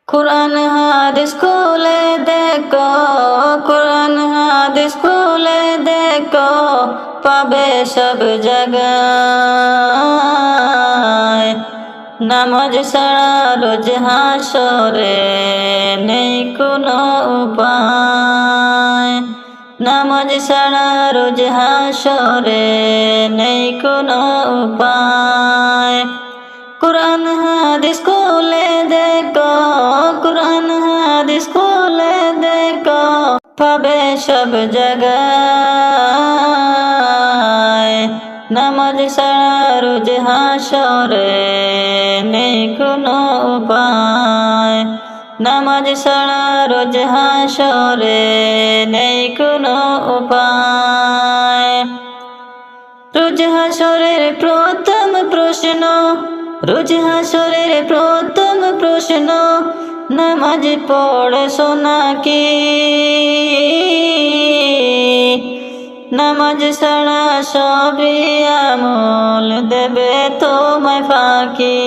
কুরআন হাদিস খুলে দেখো, কুরআন হাদিস খুলে দেখো, পাবে সব জায়গায়। নামাজ ছাড়া রোজ হাসরে নেই কোনো উপায়, নামাজ ছাড়া রোজ হাসরে নেই কোনো উপায়। কুরআন হাদিস খুলে দেখো, কুরআন হাদিস খুলে দেখো, পাবে সব জায়গায়। নামাজ ছাড়া রোজ হাসরে নেই কোনো উপায়, নামাজ ছাড়া রোজ হাসরে নেই কোনো উপায়। রোজ হাসরের প্রথম প্রশ্ন, রোজ হাসরের প্রথম প্রশ্ন, নামাজ পড়ছো নাকি? নামাজ ছাড়া সবই আমল দেবে তোমায় ফাঁকি,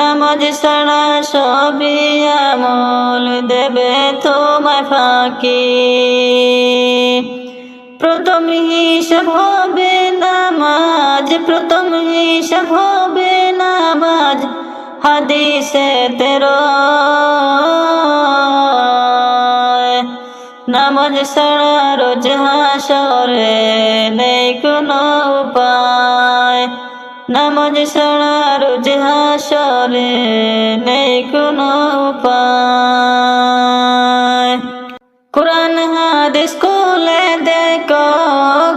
নামাজ ছাড়া সবই আমল দেবে তোমায় ফাঁকি। প্রথম হিসাব হবে নামাজ, প্রথম হিসাব হবে নামাজ, হাদিসে রয়। নামাজ ছাড়া রোজ হাসরে নেই কোনো উপায়, নামাজ ছাড়া রোজ হাসরে নেই কোনো উপায়। কুরআন হাদিস খুলে দেখো,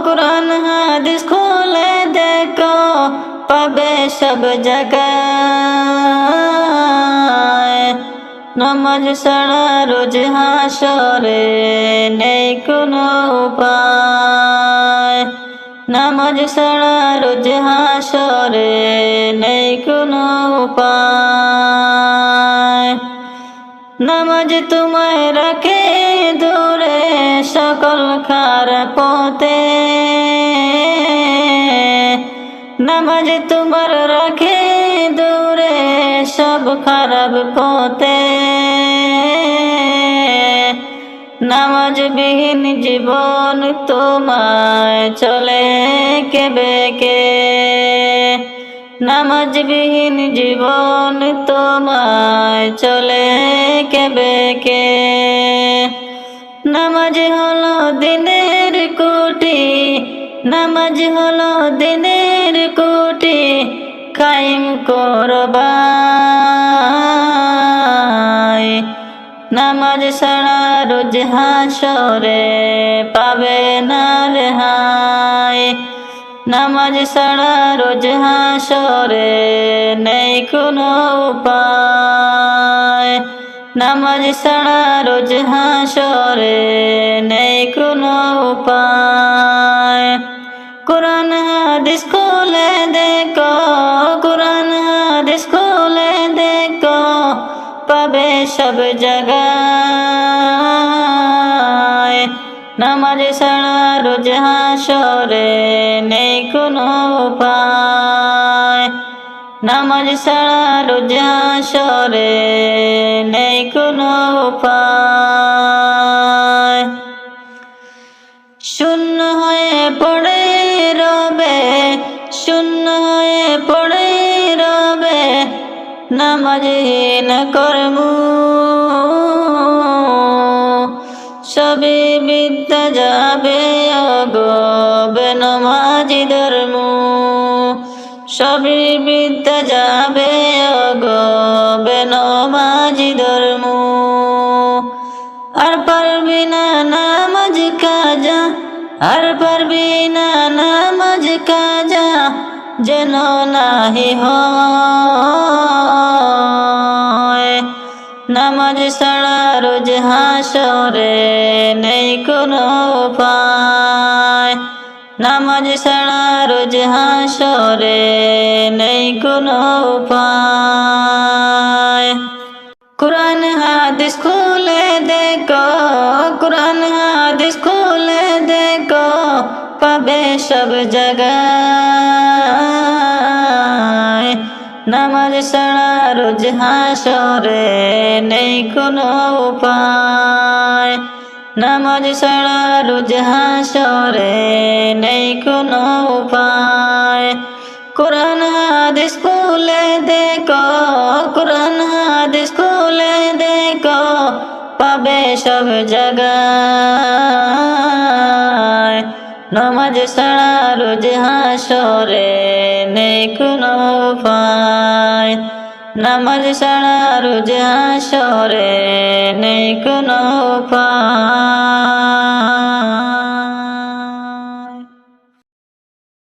কুরআন হাদিস খুলে দেখো, পাবে সব জায়গায়। নামাজ ছাড়া রোজ হাসরে নেই কোনো উপায়, নামাজ ছাড়া রোজ হাসরে নেই কোনো উপায়। নামাজ তোমায় রাখে দূরে সকল খারাপ পথে, নামাজ তোমার রাখে দূরে সব খারাপ পথে। নামাজ বিহীন জীবন তোমায় চলে কেবেকে, নামাজ বিহীন জীবন তোমায় চলে কেবেকে। নামাজ হলো দিনের কুটি, নামাজ হলো দিনের কুটি, কায়েম করবাই। নামাজ ছাড়া রোজ হাসরে পাবে না রেহাই, নামাজ ছাড়া রোজ হাসরে নেই কোনো উপায়, নামাজ ছাড়া রোজ হাসরে নেই কোনো উপায়। কুরআন হাদিস খুলে দেখো, কুরআন হাদিস খুলে দেখো, পাবে সব জায়গায়। নামাজ ছাড়া রোজ হাসরে নেই কোনো উপায়, নামাজ ছাড়া রোজ হাসরে নেই কোনো উপায়। শূন্য হয়ে পড়ে রবে, শূন্য হয়ে পড়ে রবে, নামাজহীন কর্ম। সবই বিদ্যা যাবে ওগো বেনমাজি ধর্ম, সবই বিদ্যা যাবে ওগো বেনমাজি ধর্ম। আর পারবি না নামাজ কাজা, আর পারবি না নামাজ কাজা, যেন নাহি হয়। নামাজ ছাড়া রোজ হাসরে নেই কোনো উপায়, নামাজ ছাড়া রোজ হাসরে নেই কোনো উপায়। কুরআন হাদিস খুলে দেখো, কুরআন হাদিস খুলে দেখো, পাবে সব জায়গায়। নামাজ ছাড়া রোজ হাসরে নেই কোনো উপায়, নামাজ ছাড়া রোজ হাসরে নেই কোনো উপায়। কোরআন হাদিস খুলে দেখো, কোরআন হাদিস খুলে দেখো, পাবে সব জায়গায়। নামাজ ছাড়া রোজ হাসরে নেই কোনো উপায়, নামাজ ছাড়া রোজ হাসরে নেই কোনো উপায়।